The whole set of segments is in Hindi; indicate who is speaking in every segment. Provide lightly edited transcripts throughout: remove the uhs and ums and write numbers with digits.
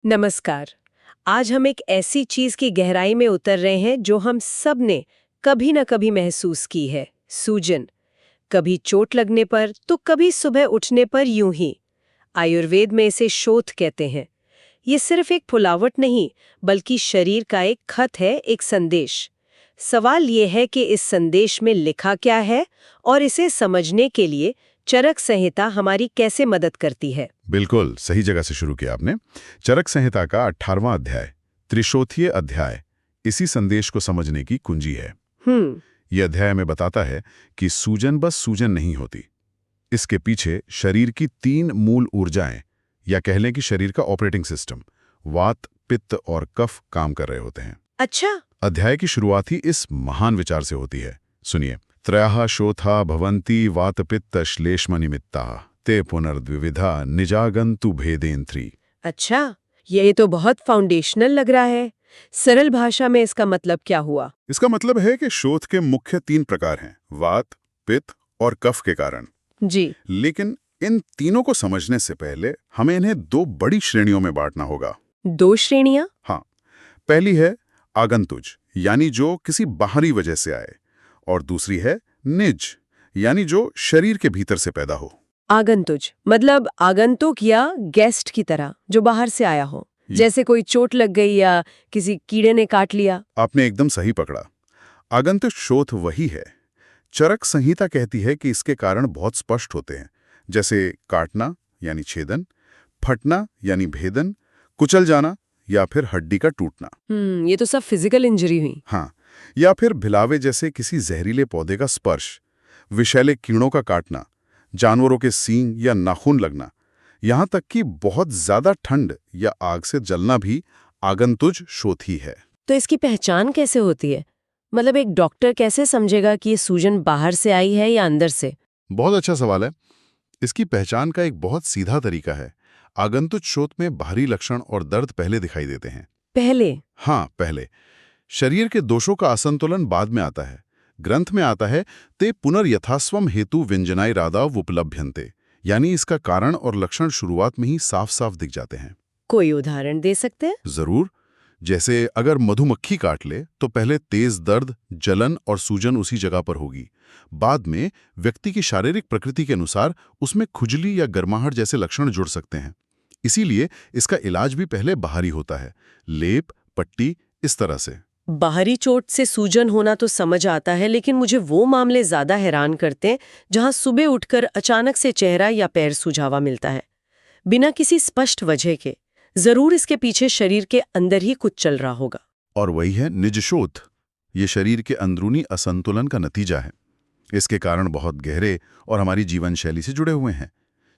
Speaker 1: नमस्कार। आज हम एक ऐसी चीज की गहराई में उतर रहे हैं जो हम सब ने कभी न कभी महसूस की है, सूजन। कभी चोट लगने पर तो कभी सुबह उठने पर यूं ही। आयुर्वेद में इसे शोथ कहते हैं। ये सिर्फ एक फुलावट नहीं, बल्कि शरीर का एक खत है, एक संदेश। सवाल ये है कि इस संदेश में लिखा क्या है और इसे समझने के लिए चरक संहिता हमारी कैसे मदद करती है।
Speaker 2: बिल्कुल सही जगह से शुरू किया आपने। चरक संहिता का 18वां अध्याय, त्रिशोथीय अध्याय, इसी संदेश को समझने की कुंजी है। यह अध्याय में बताता है कि सूजन बस सूजन नहीं होती। इसके पीछे शरीर की 3 मूल ऊर्जाएं, या कह लें कि शरीर का ऑपरेटिंग सिस्टम, वात, पित्त और कफ काम कर रहे होते हैं।
Speaker 1: अच्छा।
Speaker 2: अध्याय की शुरुआत ही इस महान विचार से होती है। सुनिए, त्रयः शोथा भवन्ति वात पित्त श्लेष्म निमित्ता ते पुनर्द्विविधा निजागंतु भेदेंत्री।
Speaker 1: अच्छा, ये तो बहुत फाउंडेशनल लग रहा है। सरल भाषा में इसका मतलब क्या हुआ?
Speaker 2: इसका मतलब है कि शोथ के मुख्य 3 प्रकार हैं, वात, पित्त और कफ के कारण।
Speaker 1: जी।
Speaker 2: लेकिन इन तीनों को समझने से पहले हमें इन्हें 2 बड़ी श्रेणियों में बांटना होगा।
Speaker 1: 2 श्रेणियां?
Speaker 2: हाँ, पहली है आगंतुज, यानी जो किसी बाहरी वजह से आए, और दूसरी है निज, यानी जो शरीर के भीतर से पैदा हो।
Speaker 1: आगंतुज मतलब आगंतुक या गेस्ट की तरह, जो बाहर से आया हो। जैसे कोई चोट लग गई या किसी कीड़े ने काट लिया।
Speaker 2: आपने एकदम सही पकड़ा। आगंतुक शोथ वही है। चरक संहिता कहती है कि इसके कारण बहुत स्पष्ट होते हैं, जैसे काटना यानी छेदन, फटना यानी भेदन, कुचल जाना या फिर हड्डी का टूटना।
Speaker 1: ये तो सब फिजिकल इंजरी हुई।
Speaker 2: हाँ, या फिर भिलावे जैसे किसी जहरीले पौधे का स्पर्श, विषैले कीड़ों का काटना, जानवरों के सींग या नाखून लगना, यहाँ तक कि बहुत ज्यादा ठंड या आग से जलना भी आगंतुज शोथ ही है।
Speaker 1: तो इसकी पहचान कैसे होती है? मतलब एक डॉक्टर कैसे समझेगा कि ये सूजन बाहर से आई है या अंदर से?
Speaker 2: बहुत अच्छा सवाल है। इसकी पहचान का एक बहुत सीधा तरीका है। आगंतुज शोथ में बाहरी लक्षण और दर्द पहले दिखाई देते हैं।
Speaker 1: पहले?
Speaker 2: हाँ, पहले। शरीर के दोषों का असंतुलन बाद में आता है। ग्रंथ में आता है ते पुनर्यथास्वम हेतु व्यंजनाय रादाव उपलभ्यन्ते, यानी इसका कारण और लक्षण शुरुआत में ही साफ साफ दिख जाते हैं।
Speaker 1: कोई उदाहरण दे सकते हैं?
Speaker 2: जरूर। जैसे अगर मधुमक्खी काट ले तो पहले तेज दर्द, जलन और सूजन उसी जगह पर होगी। बाद में व्यक्ति की शारीरिक प्रकृति के अनुसार उसमें खुजली या गर्माहट जैसे लक्षण जुड़ सकते हैं। इसीलिए इसका इलाज भी पहले बाहरी होता है, लेप, पट्टी, इस तरह से।
Speaker 1: बाहरी चोट से सूजन होना तो समझ आता है, लेकिन मुझे वो मामले ज्यादा हैरान करते हैं जहां सुबह उठकर अचानक से चेहरा या पैर सुझावा मिलता है, बिना किसी स्पष्ट वजह के। जरूर इसके पीछे शरीर के अंदर ही कुछ चल रहा होगा।
Speaker 2: और वही है निजशोथ। ये शरीर के अंदरूनी असंतुलन का नतीजा है। इसके कारण बहुत गहरे और हमारी जीवन शैली से जुड़े हुए हैं।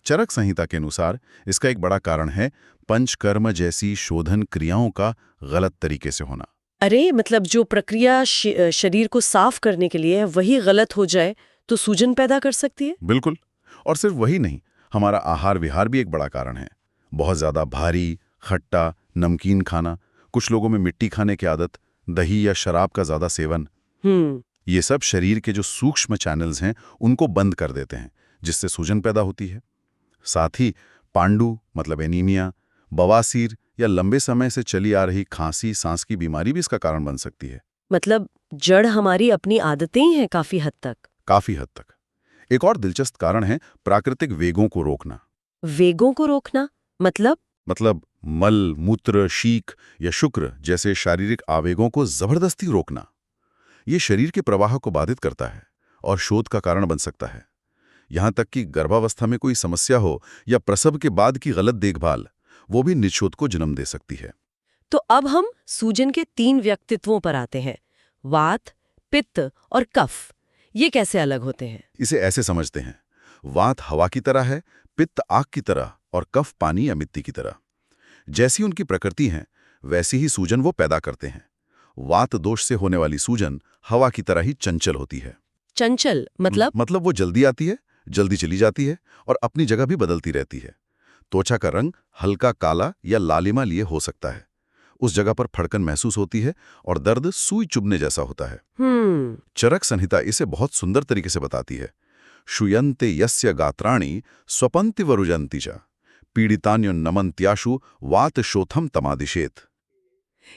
Speaker 2: चरक संहिता के अनुसार इसका एक बड़ा कारण है पंचकर्म जैसी शोधन क्रियाओं का गलत तरीके से होना।
Speaker 1: अरे मतलब जो प्रक्रिया शरीर को साफ करने के लिए है, वही गलत हो जाए तो सूजन पैदा कर सकती है।
Speaker 2: बिल्कुल। और सिर्फ वही नहीं, हमारा आहार विहार भी एक बड़ा कारण है। बहुत ज्यादा भारी, खट्टा, नमकीन खाना, कुछ लोगों में मिट्टी खाने की आदत, दही या शराब का ज्यादा सेवन, ये सब शरीर के जो सूक्ष्म चैनल्स हैं उनको बंद कर देते हैं, जिससे सूजन पैदा होती है। साथ ही पांडु मतलब एनीमिया, बवासीर या लंबे समय से चली आ रही खांसी, सांस की बीमारी भी इसका कारण बन सकती है।
Speaker 1: मतलब जड़ हमारी अपनी आदतें ही हैं काफी हद तक।
Speaker 2: काफी हद तक। एक और दिलचस्प कारण है प्राकृतिक वेगों को रोकना।
Speaker 1: वेगों को रोकना मतलब
Speaker 2: मल, मूत्र, शीख या शुक्र जैसे शारीरिक आवेगों को जबरदस्ती रोकना। ये शरीर के प्रवाह को बाधित करता है और शोथ का कारण बन सकता है। यहां तक कि गर्भावस्था में कोई समस्या हो या प्रसव के बाद की गलत देखभाल, वो भी निजशोथ को जन्म दे सकती है।
Speaker 1: तो अब हम सूजन के 3 व्यक्तित्वों पर आते हैं, वात, पित्त और कफ। ये कैसे अलग होते हैं?
Speaker 2: इसे ऐसे समझते हैं, वात हवा की तरह है, पित्त आग की तरह और कफ पानी या मिट्टी की तरह। जैसी उनकी प्रकृति है वैसी ही सूजन वो पैदा करते हैं। वात दोष से होने वाली सूजन हवा की तरह ही चंचल होती है।
Speaker 1: चंचल
Speaker 2: मतलब वो जल्दी आती है, जल्दी चली जाती है और अपनी जगह भी बदलती रहती है। त्वचा का रंग हल्का काला या लालिमा लिए हो सकता है। उस जगह पर फड़कन महसूस होती है और दर्द सुई चुभने जैसा होता है। चरक संहिता इसे बहुत सुंदर तरीके से बताती है। शुयन्ते यस्य गात्राणि स्वपन्ति वरुजन्ति च पीड़ितान्यो नमन्त्याशु वात शोथम तमादिशेत।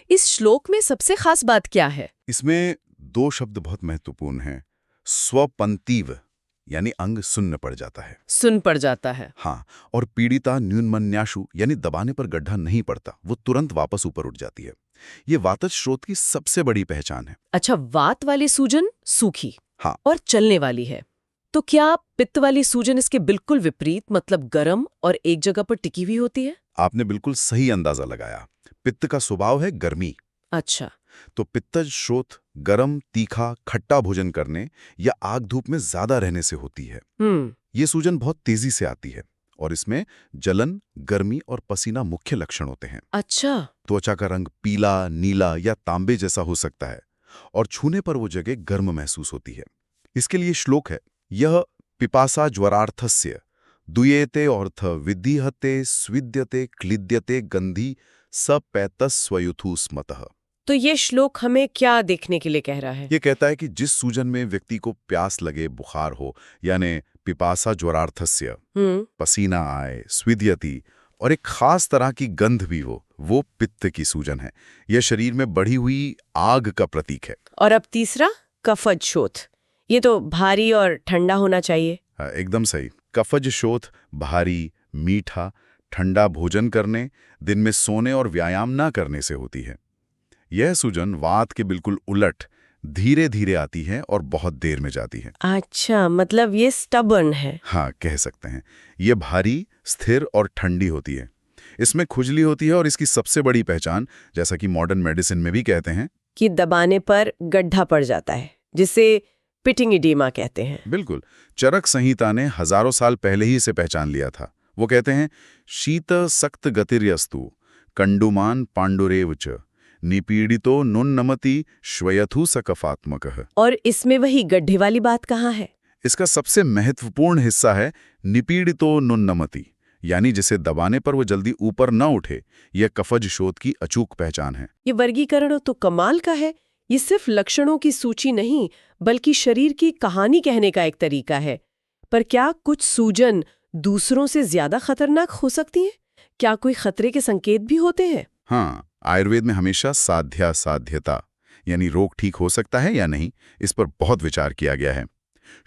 Speaker 1: इस श्लोक में सबसे खास बात क्या है?
Speaker 2: इसमें दो शब्द बहुत महत्वपूर्ण हैं। स्वपंतीव यानी अंग सुन्न पड़ जाता है।
Speaker 1: सुन पड़ जाता है।
Speaker 2: हाँ, और पीड़िता न्यूनमन्याशु यानी दबाने पर गड्ढा नहीं पड़ता, वो तुरंत वापस ऊपर उठ जाती है। ये वातज स्रोत की सबसे बड़ी पहचान है।
Speaker 1: अच्छा, वात वाली सूजन सूखी
Speaker 2: हाँ,
Speaker 1: और चलने वाली है। तो क्या पित्त वाली सूजन इसके बिल्कुल विपरीत, मतलब गर्म और एक जगह पर टिकी हुई होती है?
Speaker 2: आपने बिल्कुल सही अंदाजा लगाया। पित्त का स्वभाव है गर्मी।
Speaker 1: अच्छा।
Speaker 2: तो पित्तज स्रोत गरम, तीखा, खट्टा भोजन करने या आग धूप में ज्यादा रहने से होती है। ये सूजन बहुत तेजी से आती है और इसमें जलन, गर्मी और पसीना मुख्य लक्षण होते हैं।
Speaker 1: अच्छा।
Speaker 2: त्वचा का रंग पीला, नीला या तांबे जैसा हो सकता है और छूने पर वो जगह गर्म महसूस होती है। इसके लिए श्लोक है, यह पिपासा ज्वरार्थस्य दुयेते अर्थ विधिहते स्विद्यते क्लिद्यते गंधी सपैतस्वयुथु स्मतः।
Speaker 1: तो ये श्लोक हमें क्या देखने के लिए कह रहा है?
Speaker 2: ये कहता है कि जिस सूजन में व्यक्ति को प्यास लगे, बुखार हो, यानी पिपासा ज्वरार्थस्य, पसीना आए, स्विद्यति और एक खास तरह की गंध भी हो, वो पित्त की सूजन है। यह शरीर में बढ़ी हुई आग का प्रतीक है।
Speaker 1: और अब तीसरा, कफज शोथ। ये तो भारी और ठंडा होना चाहिए।
Speaker 2: हाँ, एकदम सही। कफज शोथ भारी, मीठा, ठंडा भोजन करने, दिन में सोने और व्यायाम ना करने से होती है। यह सूजन वात के बिल्कुल उलट धीरे धीरे आती है और बहुत देर में जाती है।
Speaker 1: अच्छा, मतलब ये स्टबर्न है।
Speaker 2: हाँ, कह सकते हैं। ये भारी, स्थिर और ठंडी होती है। इसमें खुजली होती है और इसकी सबसे बड़ी पहचान, जैसा कि मॉडर्न मेडिसिन में भी कहते हैं,
Speaker 1: कि दबाने पर गड्ढा पड़ जाता है, जिसे पिटिंग इडीमा कहते हैं।
Speaker 2: बिल्कुल। चरक संहिता ने हजारों साल पहले ही इसे पहचान लिया था। वो कहते हैं, शीत सक्त गतिर्यस्तु कंडुमान पांडुरेव च निपीड़ितो नुन्नमति श्वयथु सकफात्मकः।
Speaker 1: और इसमें वही गड्ढे वाली बात कहाँ है?
Speaker 2: इसका सबसे महत्वपूर्ण हिस्सा है निपीड़ितो नुन्नमति, यानी जिसे दबाने पर वो जल्दी ऊपर न उठे। यह कफज शोथ की अचूक पहचान है।
Speaker 1: ये वर्गीकरण तो कमाल का है। ये सिर्फ लक्षणों की सूची नहीं, बल्कि शरीर की कहानी कहने का एक तरीका है। पर क्या कुछ सूजन दूसरों से ज्यादा खतरनाक हो सकती है? क्या कोई खतरे के संकेत भी होते हैं?
Speaker 2: हाँ, आयुर्वेद में हमेशा साध्यता यानी रोग ठीक हो सकता है या नहीं, इस पर बहुत विचार किया गया है।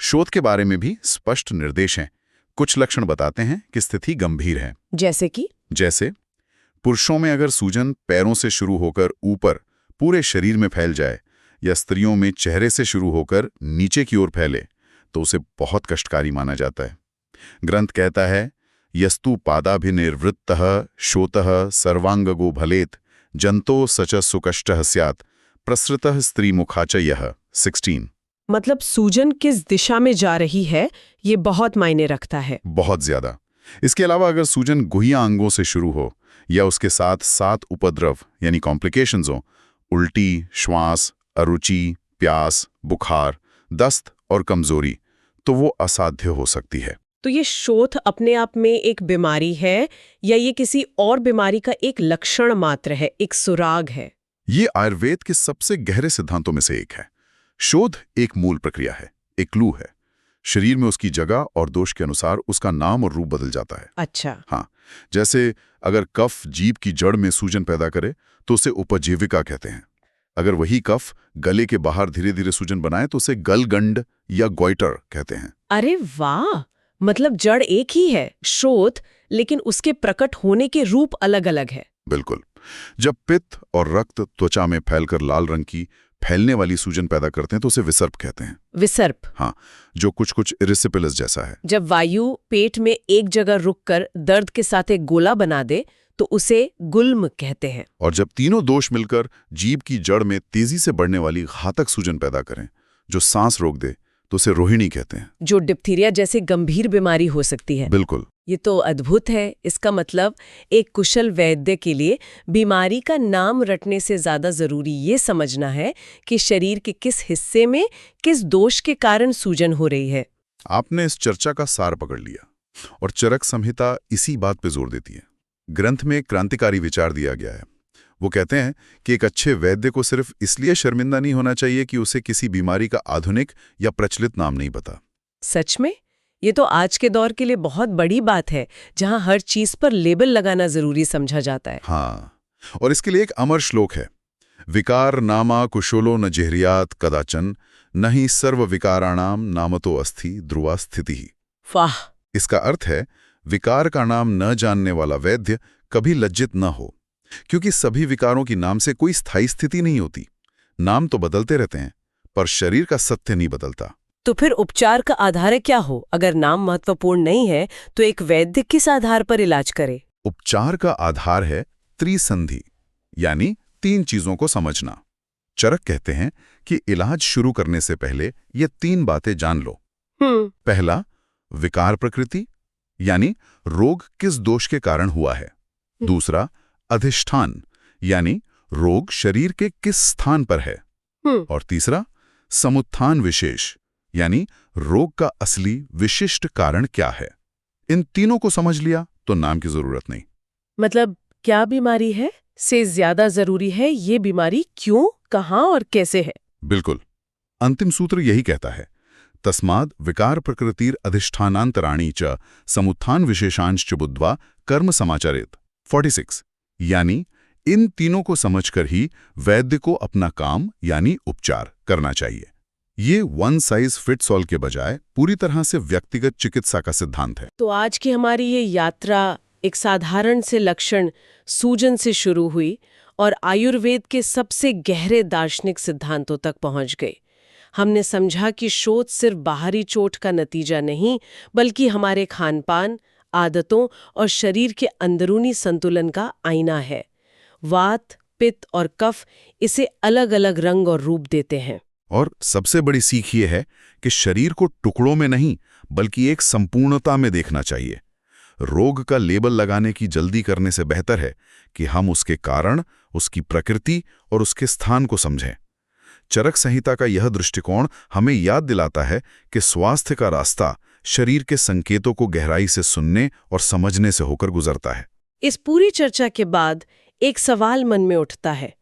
Speaker 2: शोथ के बारे में भी स्पष्ट निर्देश हैं। कुछ लक्षण बताते हैं कि स्थिति गंभीर है। जैसे पुरुषों में अगर सूजन पैरों से शुरू होकर ऊपर पूरे शरीर में फैल जाए या स्त्रियों में चेहरे से शुरू होकर नीचे की ओर फैले, तो उसे बहुत कष्टकारी माना जाता है। ग्रंथ कहता है, यस्तु पादाभिनिर्वृत्तः शोतः सर्वांगगो भलेत जंतो सच सुकष्टः स्यात् प्रसृतः स्त्री मुखाच यह 16।
Speaker 1: मतलब सूजन किस दिशा में जा रही है, ये बहुत मायने रखता है।
Speaker 2: बहुत ज्यादा। इसके अलावा अगर सूजन गुहिया अंगों से शुरू हो या उसके साथ 7 उपद्रव यानी कॉम्प्लिकेशंस हो, उल्टी, श्वास, अरुचि, प्यास, बुखार, दस्त और कमजोरी, तो वो असाध्य हो सकती है।
Speaker 1: तो ये शोथ अपने आप में एक बीमारी है या ये किसी और बीमारी का एक लक्षण मात्र है, एक सुराग है?
Speaker 2: ये आयुर्वेद के सबसे गहरे सिद्धांतों में से एक है। शोध एक मूल प्रक्रिया है, एक क्लू है। शरीर में उसकी जगह और दोष के अनुसार उसका नाम और रूप बदल जाता है।
Speaker 1: अच्छा।
Speaker 2: हाँ, जैसे अगर कफ जीभ की जड़ में सूजन पैदा करे तो उसे उपजीविका कहते हैं। अगर वही कफ गले के बाहर धीरे धीरे सूजन बनाए तो उसे गलगंड या गोइटर कहते हैं।
Speaker 1: अरे वाह, मतलब जड़ एक ही है, शोथ, लेकिन उसके प्रकट होने के रूप अलग अलग है।
Speaker 2: बिल्कुल। जब पित्त और रक्त त्वचा में फैलकर लाल रंग की फैलने वाली सूजन पैदा करते हैं तो उसे विसर्प कहते हैं।
Speaker 1: विसर्प?
Speaker 2: हाँ, जो कुछ इरिसिपिलस जैसा है।
Speaker 1: जब वायु पेट में एक जगह रुककर दर्द के साथ एक गोला बना दे तो उसे गुल्म कहते हैं।
Speaker 2: और जब तीनों दोष मिलकर जीभ की जड़ में तेजी से बढ़ने वाली घातक सूजन पैदा करें, जो सांस रोक दे, तो उसे रोहिणी कहते हैं।
Speaker 1: जो डिप्थीरिया जैसे गंभीर बीमारी हो सकती है।
Speaker 2: बिल्कुल।
Speaker 1: ये तो अद्भुत है। इसका मतलब एक कुशल वैद्य के लिए बीमारी का नाम रटने से ज्यादा जरूरी ये समझना है कि शरीर के किस हिस्से में किस दोष के कारण सूजन हो रही है।
Speaker 2: आपने इस चर्चा का सार पकड़ लिया और चरक संहिता इसी बात पे जोर देती है। ग्रंथ में क्रांतिकारी विचार दिया गया है। वो कहते हैं कि एक अच्छे वैद्य को सिर्फ इसलिए शर्मिंदा नहीं होना चाहिए कि उसे किसी बीमारी का आधुनिक या प्रचलित नाम नहीं पता।
Speaker 1: सच में? ये तो आज के दौर के लिए बहुत बड़ी बात है, जहां हर चीज पर लेबल लगाना जरूरी समझा जाता है।
Speaker 2: हाँ, और इसके लिए एक अमर श्लोक है, विकार नामा कुशलो न जिह्रियात कदाचन न ही सर्व विकाराणाम नामतो अस्थि ध्रुवा स्थिति ही।
Speaker 1: वाह।
Speaker 2: इसका अर्थ है, विकार का नाम न जानने वाला वैद्य कभी लज्जित न हो, क्योंकि सभी विकारों की नाम से कोई स्थायी स्थिति नहीं होती। नाम तो बदलते रहते हैं, पर शरीर का सत्य नहीं बदलता।
Speaker 1: तो फिर उपचार का आधार क्या हो? अगर नाम महत्वपूर्ण नहीं है तो एक वैद्य किस आधार पर इलाज करे?
Speaker 2: उपचार का आधार है त्रिसंधि, यानी 3 चीजों को समझना। चरक कहते हैं कि इलाज शुरू करने से पहले ये 3 बातें जान लो। पहला, विकार प्रकृति, यानी रोग किस दोष के कारण हुआ है। दूसरा, अधिष्ठान, यानी रोग शरीर के किस स्थान पर है। और तीसरा, समुत्थान विशेष, यानी रोग का असली विशिष्ट कारण क्या है। इन तीनों को समझ लिया तो नाम की जरूरत नहीं।
Speaker 1: मतलब क्या बीमारी है से ज्यादा जरूरी है ये बीमारी क्यों, कहाँ और कैसे है।
Speaker 2: बिल्कुल, अंतिम सूत्र यही कहता है, तस्माद् विकार प्रकृतिर अधिष्ठानांतराणी च समुत्थान विशेषांश्च बुद्ध्वा कर्म समाचरेत। 46, यानी इन तीनों को समझकर ही वैद्य को अपना काम यानी उपचार करना चाहिए। ये वन साइज फिट्स ऑल के बजाय पूरी तरह से व्यक्तिगत चिकित्सा का सिद्धांत है।
Speaker 1: तो आज की हमारी ये यात्रा एक साधारण से लक्षण सूजन से शुरू हुई और आयुर्वेद के सबसे गहरे दार्शनिक सिद्धांतों तक पहुंच गई। हमने समझा कि शोध सिर्फ बाहरी चोट का नतीजा नहीं, बल्कि हमारे खानपान, आदतों और शरीर के अंदरूनी संतुलन का आईना है। वात, पित्त और कफ इसे अलग अलग रंग और रूप देते हैं।
Speaker 2: और सबसे बड़ी सीख ये है कि शरीर को टुकड़ों में नहीं, बल्कि एक संपूर्णता में देखना चाहिए। रोग का लेबल लगाने की जल्दी करने से बेहतर है कि हम उसके कारण, उसकी प्रकृति और उसके स्थान को समझें। चरक संहिता का यह दृष्टिकोण हमें याद दिलाता है कि स्वास्थ्य का रास्ता शरीर के संकेतों को गहराई से सुनने और समझने से होकर गुजरता है।
Speaker 1: इस पूरी चर्चा के बाद एक सवाल मन में उठता है।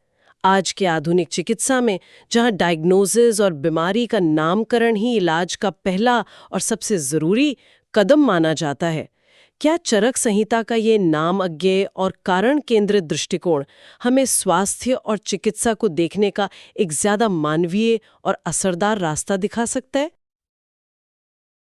Speaker 1: आज के आधुनिक चिकित्सा में, जहां डायग्नोसिस और बीमारी का नामकरण ही इलाज का पहला और सबसे जरूरी कदम माना जाता है, क्या चरक संहिता का ये नाम अज्ञेय और कारण केंद्रित दृष्टिकोण हमें स्वास्थ्य और चिकित्सा को देखने का एक ज्यादा मानवीय और असरदार रास्ता दिखा सकता है?